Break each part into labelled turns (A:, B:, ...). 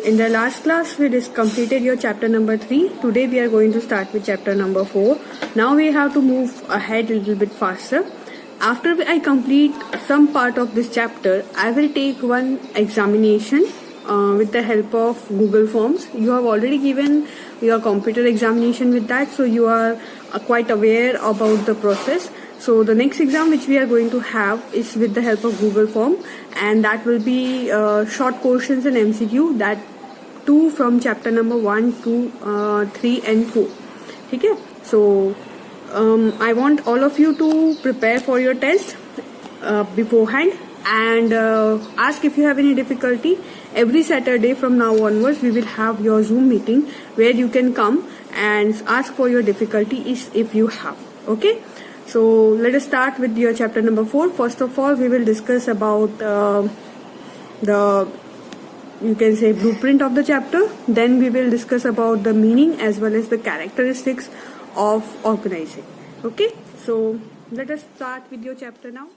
A: In the last class, we just completed your chapter number 3. Today, we are going to start with chapter number 4. Now, we have to move ahead a little bit faster. After I complete some part of this chapter, I will take one examination with the help of Google Forms. You have already given your computer examination with that, so you are quite aware about the process. So the next exam which we are going to have is with the help of Google Form, and that will be short questions and MCQ, that 2 from chapter number 1, 2, 3 and 4. ठीक है? So I want all of you to prepare for your test beforehand and ask if you have any difficulty. Every Saturday from now onwards, we will have your Zoom meeting where you can come and ask for your difficulty if you have. Okay? So let us start with your chapter number 4. First of all, we will discuss about the, you can say, blueprint of the chapter. Then we will discuss about the meaning as well as the characteristics of organizing. Okay, so let us start with your chapter now.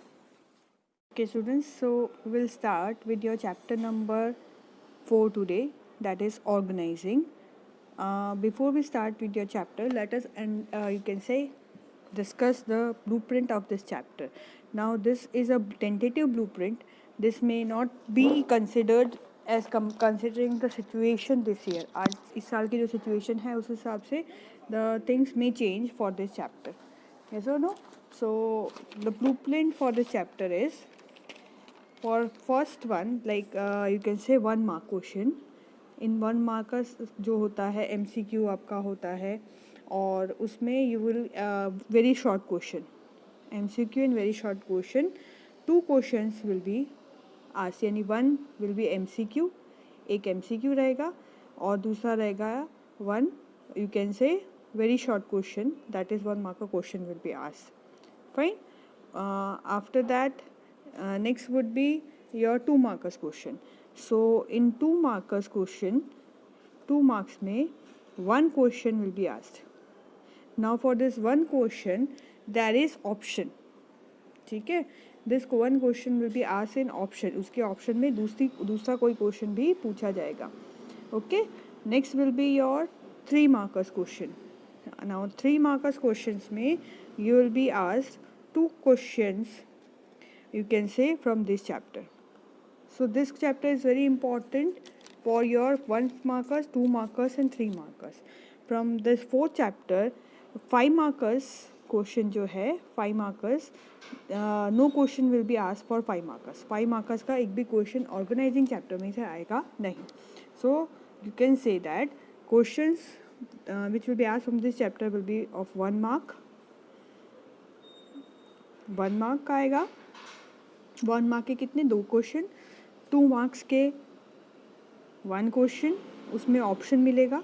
A: Okay, students, so we will start with your chapter number 4 today, that is organizing. Before we start with your chapter, let us you can say discuss the blueprint of this chapter. Now, this is a tentative blueprint. This may not be considered as considering the situation this year. आज इस साल की जो situation है उस हिसाब से the things may change for this chapter. Yes or no? So the blueprint for this chapter is, for first one, like you can say 1 mark question. In 1 mark का जो होता है MCQ आपका होता है, और उसमें you will very short question, MCQ and very short question. 2 questions will be asked, यानी 1 will be MCQ, एक MCQ रहेगा और दूसरा रहेगा 1 you can say very short question, that is 1 mark question will be asked. Fine. After that, next would be your 2 markers question. So in 2 markers question, 2 marks में 1 question will be asked. Now for this 1 question, there is option. ठीक है? This 1 question will be asked in option. उसके option में दूसरा कोई question भी पूछा जाएगा. Okay? Next will be your 3 markers question. Now 3 markers questions में you will be asked 2 questions, you can say, from this chapter. So this chapter is very important for your 1 markers, 2 markers and 3 markers. From this 4th chapter, 5 markers question जो है 5 markers, no question will be asked for 5 markers. 5 markers का एक भी question organizing chapter में से आएगा नहीं. So you can say that questions which will be asked from this chapter will be of 1 mark. 1 mark का आएगा. 1 mark के कितने 2 question, 2 marks के 1 question, उसमें option मिलेगा.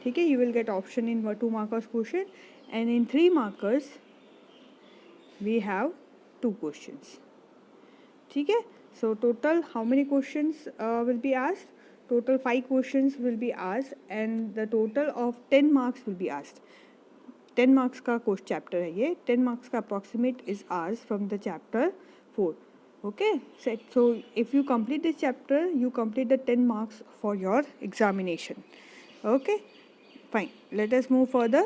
A: ठीक है? You will get option in 2 markers question, and in 3 markers we have 2 questions. ठीक है? So total how many questions will be asked? Total 5 questions will be asked, and the total of 10 marks will be asked. 10 marks का chapter है ये. 10 marks का approximate is asked from the chapter 4. Okay? So if you complete this chapter, you complete the 10 marks for your examination. Okay? Fine. Let us move further.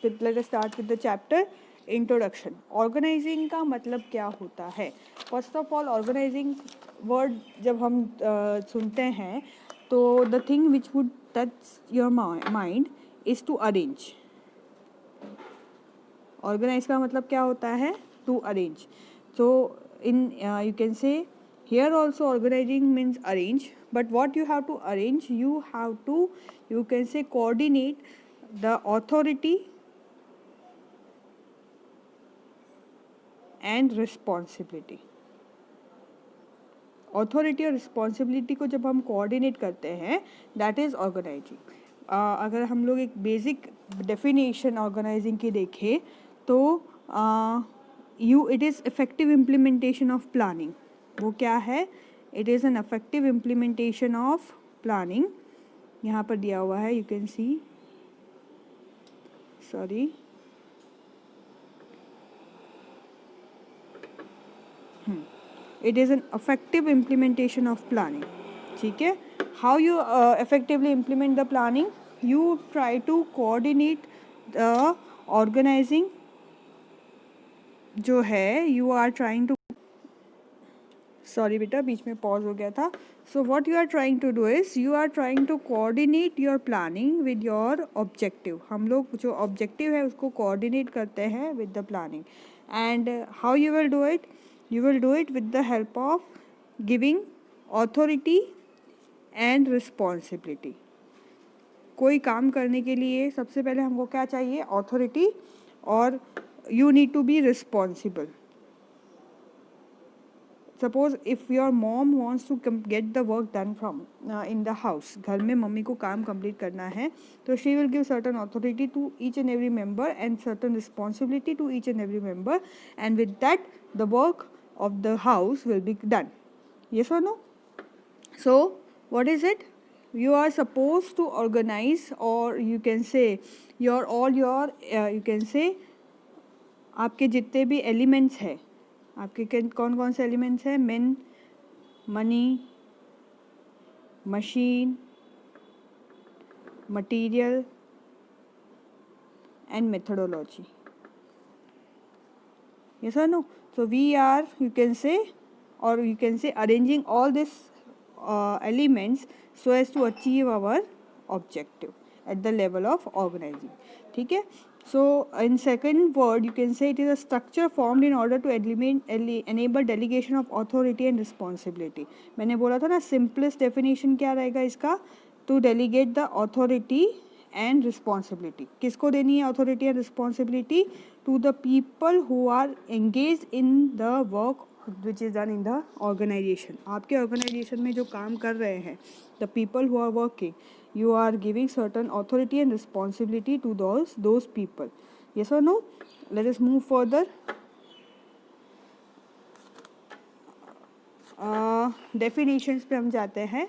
A: Let us start with the chapter introduction. Organizing का मतलब क्या होता है? First of all, organizing word जब हम सुनते हैं तो the thing which would touch your mind is to arrange. Organize का मतलब क्या होता है? To arrange. So in you can say here also organizing means arrange, but what you have to arrange, you have to, you can say, coordinate the authority and responsibility. Authority और responsibility को जब हम coordinate करते हैं, that is organizing. अगर हम लोग एक basic definition organizing की देखें तो it is effective implementation of planning. वो क्या है? It is an effective implementation of planning. यहाँ पर दिया हुआ है, you can see. Sorry. It is an effective implementation of planning. ठीक है. How you effectively implement the planning? You try to coordinate the organizing जो है, you are trying to, sorry बेटा बीच में पॉज हो गया था. So what you are trying to do is you are trying to coordinate your planning with your objective. हम लोग जो ऑब्जेक्टिव है उसको कोऑर्डिनेट करते हैं with the planning. And how you will do it? You will do it with the help of giving authority and responsibility. कोई काम करने के लिए सबसे पहले हमको क्या चाहिए? ऑथोरिटी, और you need to be responsible. Suppose if your mom wants to get the work done from in the house, घर में मम्मी को काम कंप्लीट करना है, तो she will give certain authority to each and every member and certain responsibility to each and every member, and with that the work of the house will be done. Yes or no? So what is it? You are supposed to organize, or you can say you can say आपके जितने भी elements हैं, आपके कौन कौन से elements हैं? Main, money, machine, material and methodology. Yes or no? So we are, you can say, or you can say arranging all these elements so as to achieve our objective at the level of organizing. ठीक है. So in second word you can say it is a structure formed in order to enable delegation of authority and responsibility. मैंने बोला था ना, simplest definition क्या रहेगा इसका? To delegate the authority and responsibility. किसको देनी है authority and responsibility? To the people who are engaged in the work which is done in the organization. आपके organization में जो काम कर रहे हैं, the people who are working, you are giving certain authority and responsibility to those people. Yes or no? Let us move further. Definitions पे हम जाते हैं.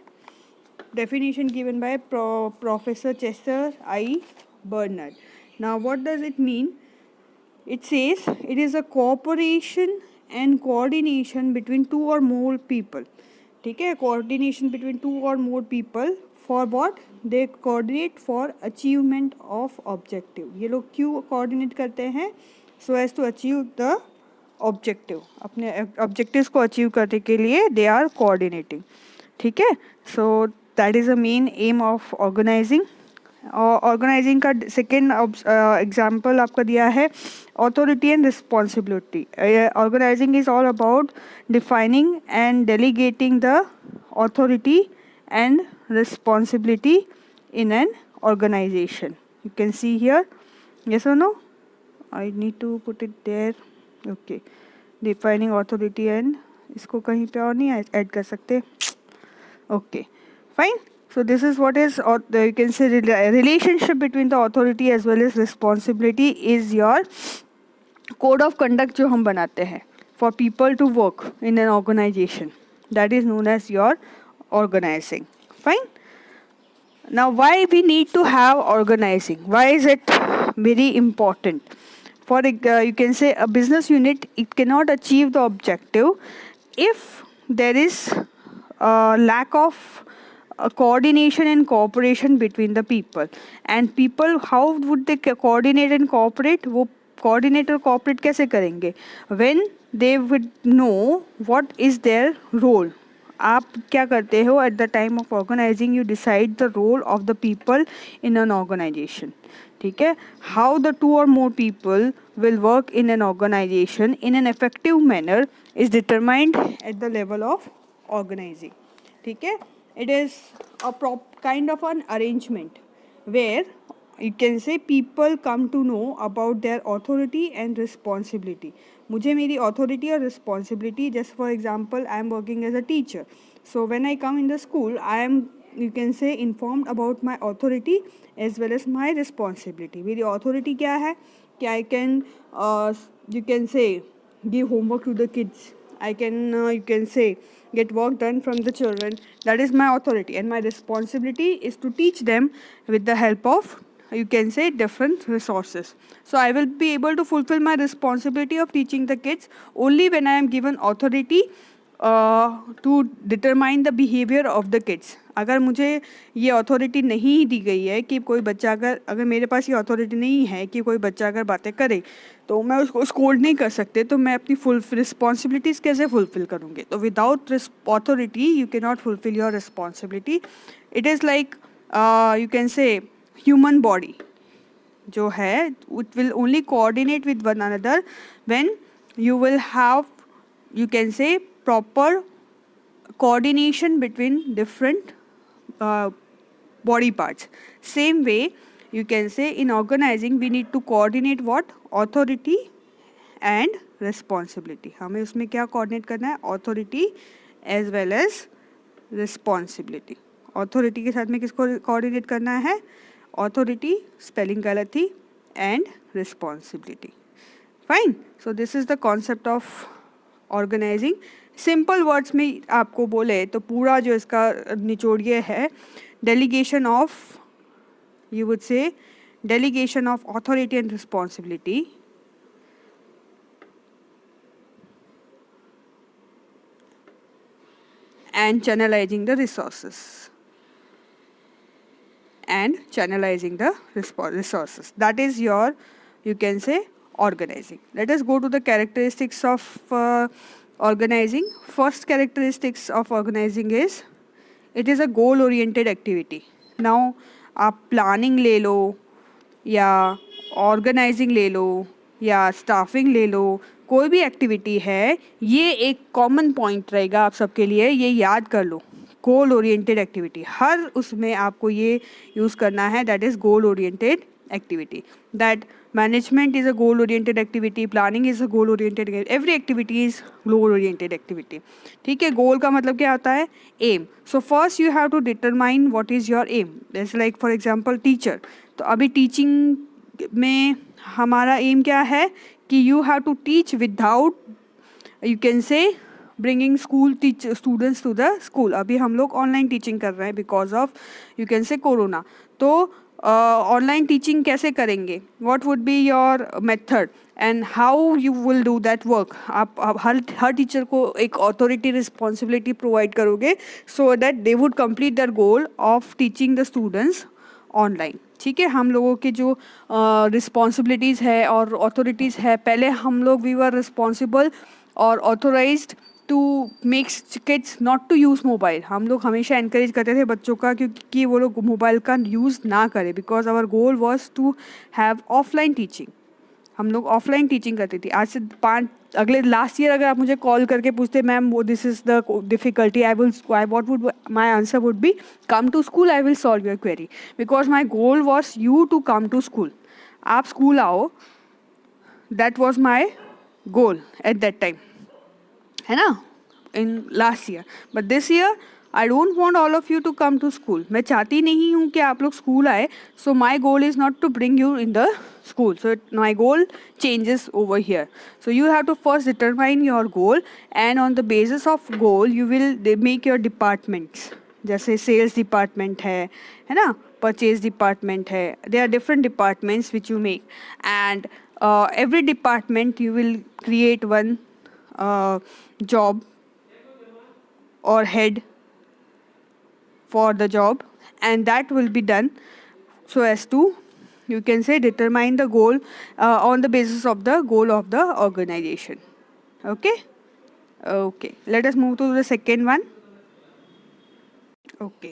A: Definition given by Professor Chester I. Bernard. Now what does it mean? It says it is a cooperation and coordination between two or more people. ठीक है, coordination between two or more people for what? They coordinate for achievement of objective. ये लोग क्यों coordinate करते हैं? So as to achieve the objective. अपने objectives को achieve करने के लिए they are coordinating. ठीक है. So that is the main aim of organizing. Organizing का सेकेंड एग्जाम्पल आपका दिया है authority and responsibility. Organizing is all about defining and delegating the authority and responsibility in an organization. You can see here. Yes or no? I need to put it there. Okay, defining authority and, इसको कहीं पे और नहीं add कर सकते? Okay, fine. So this is what is, or you can say, relationship between the authority as well as responsibility is your code of conduct जो हम बनाते हैं for people to work in an organization. That is known as your organizing. Fine. Now why we need to have organizing? Why is it very important? For you can say a business unit, it cannot achieve the objective if there is lack of coordination and cooperation between the people. And people, how would they coordinate and cooperate? वो coordinate और cooperate कैसे करेंगे? When they would know what is their role. आप क्या करते हो at the time of organizing? You decide the role of the people in an organization. ठीक है. How the two or more people will work in an organization in an effective manner is determined at the level of organizing. ठीक है. It is a kind of an arrangement where you can say people come to know about their authority and responsibility. मुझे मेरी authority और responsibility, just for example I am working as a teacher, so when I come in the school I am, you can say, informed about my authority as well as my responsibility. मेरी authority क्या है कि I can you can say give homework to the kids. I can you can say get work done from the children. That is my authority, and my responsibility is to teach them with the help of, you can say, different resources. So I will be able to fulfill my responsibility of teaching the kids only when I am given authority to determine the behaviour of the kids. अगर मुझे ये authority नहीं दी गई है कि कोई बच्चा अगर मेरे पास ये अथॉरिटी नहीं है कि कोई बच्चा अगर बातें करे तो मैं उसको स्कोल्ड नहीं कर सकते, तो मैं अपनी फुल रिस्पॉन्सिबिलिटीज़ कैसे फुलफिल करूँगी. तो without authority you can not fulfil your responsibility. It is like you can से ह्यूमन बॉडी जो है, it will only coordinate with one another when you will have, you can say, proper coordination between different body parts. Same way you can say in organizing we need to coordinate what? Authority and responsibility. हमें उसमें क्या coordinate करना है? Authority as well as responsibility. Authority के साथ में किसको coordinate करना है? Authority, spelling गलत थी, and responsibility. Fine. So this is the concept of organizing. Simple words में आपको बोले तो पूरा जो इसका निचोड़ ये है, delegation of, you would say, delegation of authority and responsibility and channelizing the resources. And channelizing the resources. That is your, you can say, organizing. Let us go to the characteristics of organizing. First characteristics of organizing is it is a goal oriented activity. Now आप planning ले लो या organizing ले लो या staffing ले लो, कोई भी activity है, ये एक कॉमन पॉइंट रहेगा आप सबके लिए, ये याद कर लो. गोल ओरिएंटेड एक्टिविटी, हर उसमें आपको ये यूज़ करना है, that is goal oriented activity. That management is a goal oriented activity, planning is a goal oriented, every activity is goal oriented activity. ठीक है, goal का मतलब क्या होता है? aim. So first you have to determine what is your aim. That's like for example teacher. तो अभी teaching में हमारा aim क्या है कि you have to teach without, you can say, bringing school students to the school. अभी हम लोग ऑनलाइन टीचिंग कर रहे हैं बिकॉज ऑफ, यू कैन से, कोरोना. तो ऑनलाइन टीचिंग कैसे करेंगे? What would be your method and how you will do that work? आप हर टीचर को एक अथॉरिटी रिस्पॉन्सिबिलिटी प्रोवाइड करोगे so that they would complete their goal of teaching the students online. ठीक है, हम लोगों की जो रिस्पॉन्सिबिलिटीज़ है और अथॉरिटीज़ है, पहले हम लोग वी वर रिस्पॉन्सिबल और authorized to makes kids not to use mobile. हम लोग हमेशा इनकरेज करते थे बच्चों का क्योंकि वो लोग मोबाइल का यूज़ ना करें, because our goal was to have offline teaching. हम लोग ऑफलाइन टीचिंग करती थी. आज से अगले लास्ट ईयर अगर आप मुझे कॉल करके पूछते मैम वो this is the difficulty, I what would my answer would be come to school, I will solve your query, because my goal was you to come to school. आप school आओ, that was my goal at that time, है ना, in last year. But this year I don't want all of you to come to school. मैं चाहती नहीं हूँ कि आप लोग स्कूल आए. सो माई goal is not to bring you in the school. So my goal changes over here. So you have to first determine your goal, and on the basis of goal you will make your departments. जैसे sales department है ना, purchase department है. There are different departments which you make, and every department you will create one job or head for the job, and that will be done so as to, you can say, determine the goal on the basis of the goal of the organization. Okay, let us move to the second one. Okay,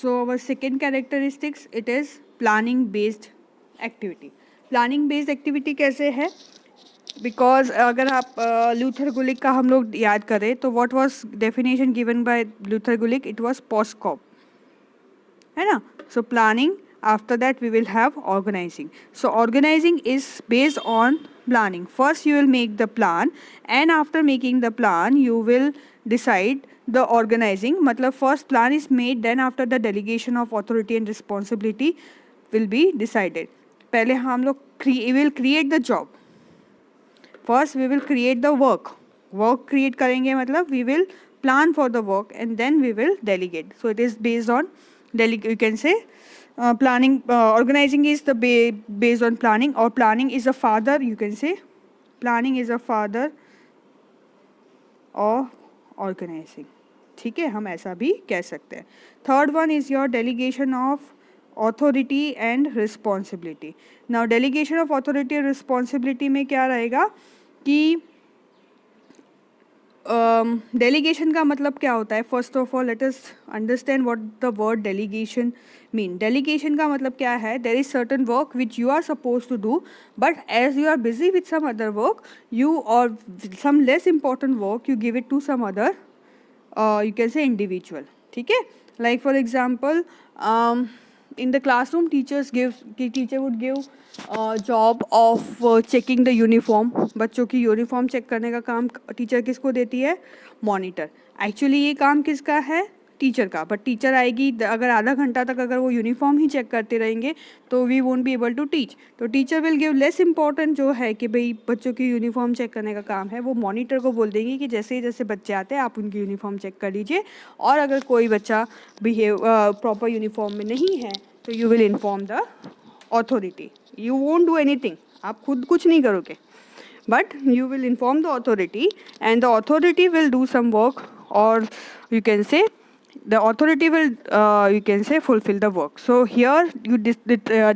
A: so our second characteristics, it is planning based activity. Planning based activity कैसे है? Because अगर आप Luther गुलिक का हम लोग याद करें तो what was definition given by Luther Gulick? It was POSDCORB, है ना. So planning, after that we will have organizing. So organizing is based on planning. First you will make the plan, and after making the plan you will decide the organizing. मतलब first plan is made, then after the delegation of authority and responsibility will be decided. पहले हम लोग will create the job. First we will create the work create करेंगे, मतलब we will plan for the work and then we will delegate. So it is based on you can say planning. Organizing is the based on planning, or planning is a father, you can say planning is a father of organizing, ठीक है, हम ऐसा भी कह सकते हैं. Third one is your delegation of authority and responsibility. Now delegation of authority and responsibility में क्या रहेगा कि डेलीगेशन का मतलब क्या होता है. First of all let us understand what the word delegation mean. Delegation का मतलब क्या है, there is certain work which you are suppose to do, but as you are busy with some other work you or some less important work you give it to some other, you can say individual, ठीक है. Like for example, in the classroom teacher would give job of checking the uniform. बच्चों की uniform check करने का काम teacher किसको देती है, मॉनिटर. एक्चुअली ये काम किसका है, टीचर का. बट टीचर आएगी, अगर आधा घंटा तक अगर वो यूनिफॉर्म ही चेक करते रहेंगे तो we won't be able to teach. तो teacher will give less important जो है कि भाई बच्चों की यूनिफॉर्म चेक करने का काम है, वो मॉनिटर को बोल देंगे कि जैसे जैसे बच्चे आते हैं आप उनकी यूनिफॉर्म चेक कर लीजिए, और अगर कोई बच्चा बिहेव प्रॉपर यूनिफॉर्म में नहीं है तो you will inform the authority. You won't do anything, आप खुद कुछ नहीं करोगे, but you will inform the authority and the authority will do some work, or you can say the authority will you can say fulfill the work. So here you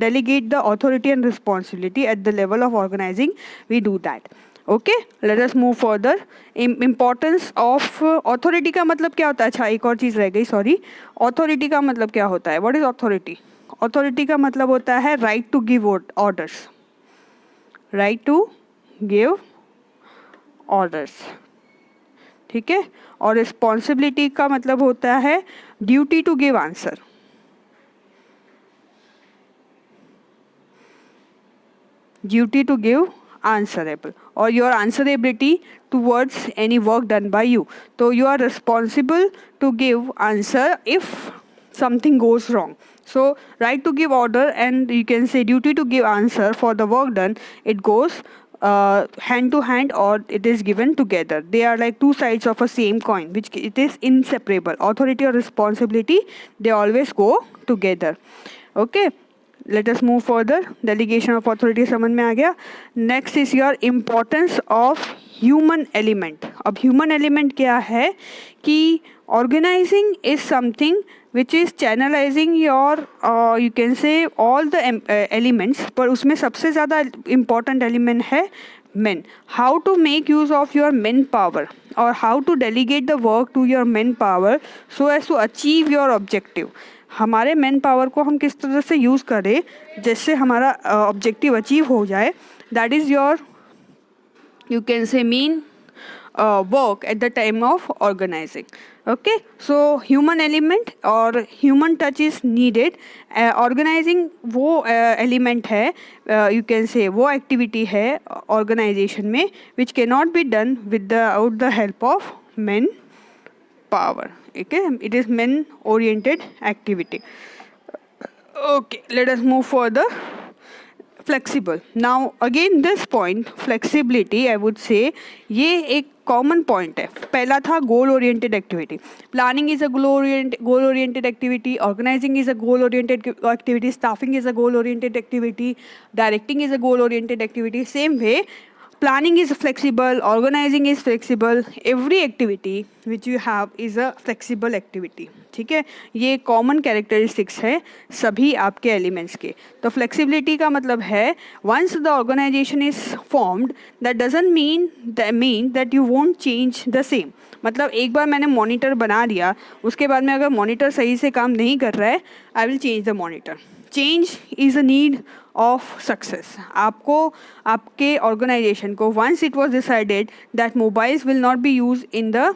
A: delegate the authority and responsibility at the level of organizing. We do that. Okay, let us move further. Importance of authority का मतलब क्या होता है. अच्छा एक और चीज़ रह गई, सॉरी. authority का मतलब क्या होता है, what is authority? authority का मतलब होता है right to give orders, right to give orders, ठीक है. और रिस्पॉन्सिबिलिटी का मतलब होता है duty to give answer, duty to give answerable, or your answerability towards any work done by you. So you are responsible to give answer if something goes wrong. So right to give order and you can say duty to give answer for the work done, it goes hand to hand, or it is given together. They are like two sides of a same coin, which it is inseparable. Authority or responsibility, they always go together. Okay, let us move further. Delegation of authority समझ में आ गया. Next is your importance of human element. अब human element क्या है कि organizing is something which is channelizing your you can say all the elements, पर उसमें सबसे ज़्यादा important element है men. How to make use of your men power, or how to delegate the work to your men power so as to achieve your objective. हमारे man power को हम किस तरह से यूज़ करें जिससे हमारा ऑब्जेक्टिव अचीव हो जाए. That is your you can say main work at the time of organizing. Okay, so human element और human touch is needed. Organizing वो एलिमेंट है, यू कैन से वो एक्टिविटी है ऑर्गेनाइजेशन में which can not be done without the help of man power. Okay, it is men oriented activity. Okay, let us move further. Flexible. Now again this point flexibility, I would say ये एक common point है. पहला था goal oriented activity. Planning is a goal oriented activity, organizing is a goal oriented activity, staffing is a goal oriented activity, directing is a goal oriented activity. Same way planning is flexible, organizing is flexible, every activity which you have is a flexible activity. ठीक है, ये common characteristics है सभी आपके elements के. तो flexibility का मतलब है once the organization is formed that doesn't mean that you won't change the same. मतलब एक बार मैंने मॉनिटर बना लिया, उसके बाद में अगर मॉनिटर सही से काम नहीं कर रहा है, I will change the monitor. Change is a need of success. आपको आपके ऑर्गेनाइजेशन को once it was decided that mobiles will not be use in the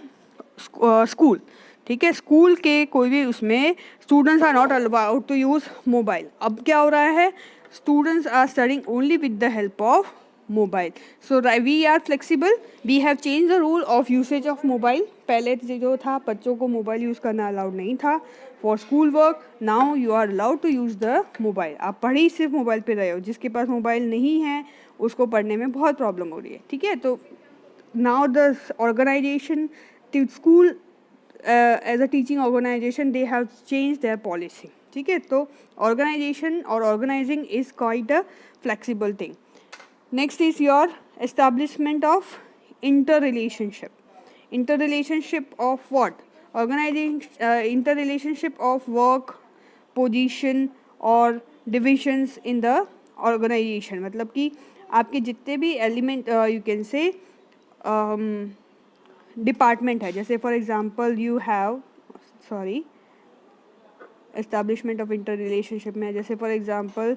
A: school. ठीक है, स्कूल के कोई भी उसमें students are not allowed to use mobile. अब क्या हो रहा है, students are studying only with the help of mobile. So we are flexible, we have change the rule of usage of mobile. पहले जो था बच्चों को मोबाइल यूज़ करना अलाउड नहीं था for school work. Now you are allowed to use the mobile. आप पढ़ ही सिर्फ मोबाइल पे रहे हो, जिसके पास मोबाइल नहीं है उसको पढ़ने में बहुत प्रॉब्लम हो रही है. ठीक है, तो now the organization school as a teaching organization they have change their policy. ठीक है, तो ऑर्गेनाइजेशन और organizing is quite a flexible thing. Next is your establishment of interrelationship. interrelationship of what? Organizing, interrelationship of work, position और divisions in the organization. मतलब कि आपके जितने भी element, you can say department है, जैसे for example you have, sorry, establishment of inter relationship में, जैसे फॉर एग्जांपल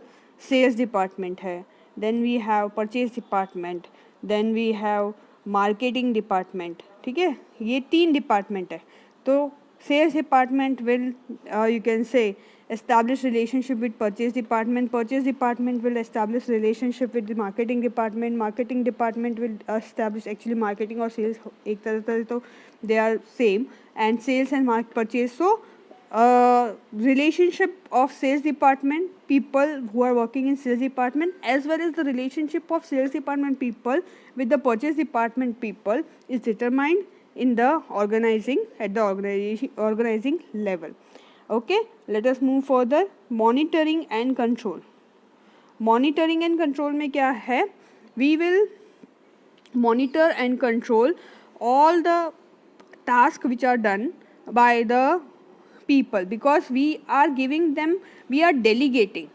A: सेल्स डिपार्टमेंट है, then we have purchase department, then we have marketing department. ठीक है, ये 3 डिपार्टमेंट है. तो sales department will, you can say, establish relationship with purchase department will establish relationship with the marketing department will establish, actually marketing और sales एक तरह तो they are same, and sales and purchase. So relationship of sales department people who are working in sales department, as well as the relationship of sales department people with the purchase department people, is determined in the organizing, at the organizing level. Okay, let us move further. Monitoring and control. Monitoring and control में क्या है? We will monitor and control all the tasks which are done by the people, because we are giving them, we are delegating.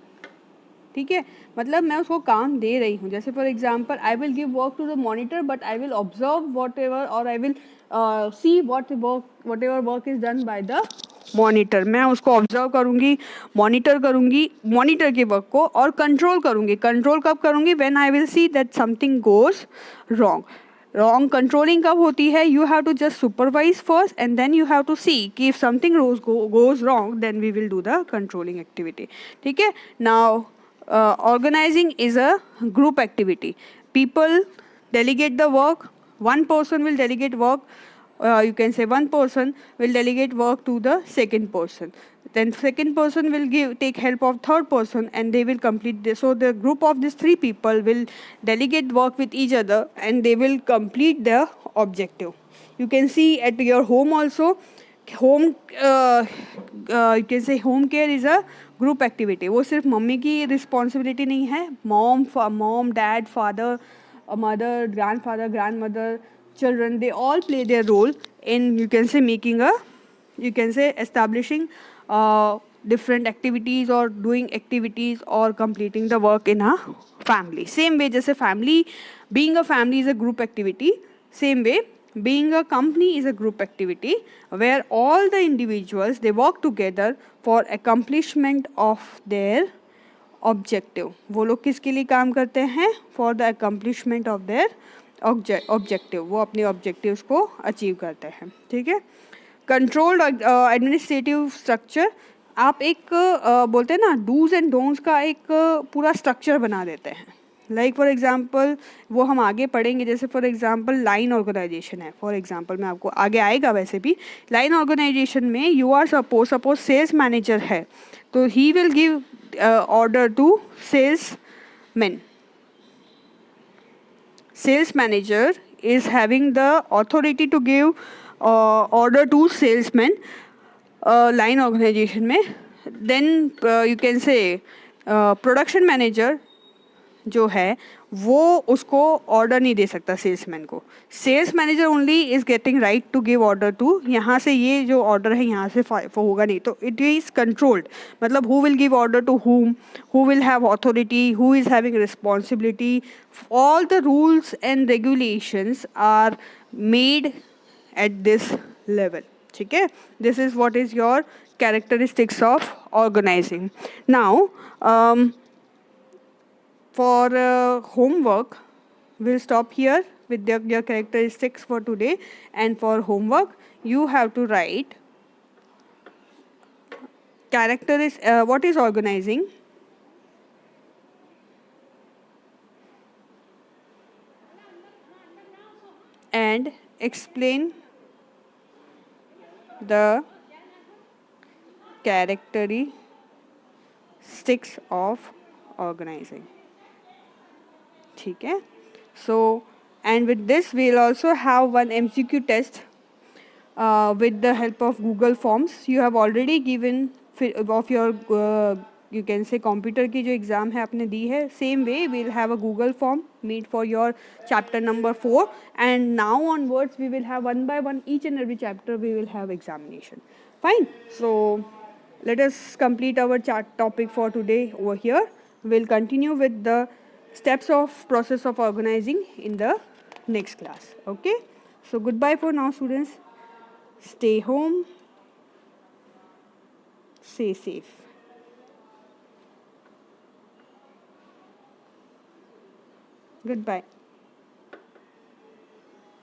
A: ठीक है, मतलब मैं उसको काम दे रही हूँ. जैसे for example I will give work to the monitor, but I will observe whatever, और I will see whatever work is done by the monitor. मैं उसको ऑब्जर्व करूँगी, मॉनिटर करूँगी मॉनिटर के वर्क को, और कंट्रोल करूँगी. Control कब करूँगी? When I will see that something goes wrong. Wrong controlling कब होती है? You have to just supervise first and then you have to see कि if something goes wrong then we will do the controlling activity. ठीक है, now organizing is a group activity. People delegate the work. One person will delegate work. You can say one person will delegate work to the second person. Then second person will take help of third person, and they will complete this. So the group of these 3 people will delegate work with each other, and they will complete the objective. You can see at your home also. Home, you can say home care is a group activity. वो सिर्फ मम्मी की responsibility नहीं है. Mom dad, father, mother, grandfather, grandmother, children, they all play their role in, you can say, making a, you can say, establishing different activities or doing activities or completing the work in a family. Same way, जैसे family, being a family is a group activity. Same way, being a company is a group activity where all the individuals, they work together for accomplishment of their objective. वो लोग किसके लिए काम करते हैं? For the accomplishment of their objective. वो अपने objectives को achieve करते हैं. ठीक है, controlled administrative structure. आप एक बोलते हैं ना, डूज एंड डोंट्स का एक पूरा स्ट्रक्चर बना देते हैं. लाइक फॉर एग्जांपल, वो हम आगे पढ़ेंगे. जैसे फॉर एग्जांपल लाइन ऑर्गेनाइजेशन है. फॉर एग्जांपल मैं आपको आगे आएगा वैसे भी. लाइन ऑर्गेनाइजेशन में you are suppose sales manager है, तो he will give order to sales man. Sales manager is having the authority to give order to salesman line organization में. Then you can say production manager जो है वो उसको order नहीं दे सकता salesman को. Sales manager only is getting right to give order to, यहाँ से ये जो ऑर्डर है यहाँ से होगा नहीं. तो इट इज़ कंट्रोल्ड. मतलब who will give order to whom, who will have authority, who is having responsibility. All the rules and regulations are made at this level. ठीक है, this is what is your characteristics of organizing. Now for homework, we'll stop here with your characteristics for today. And for homework, you have to write what is organizing, and explain the characteristics of organizing. ठीक है, so and with this we'll also have one MCQ test with the help of Google Forms. You have already given of your you can say computer की जो exam है आपने दी है, same way we will have a Google form made for your chapter number 4 and now onwards we will have one by one each and every chapter we will have examination. Fine. So let us complete our chat topic for today over here. We'll continue with the steps of process of organizing in the next class. Okay. So goodbye for now, students. Stay home. Stay safe. Goodbye.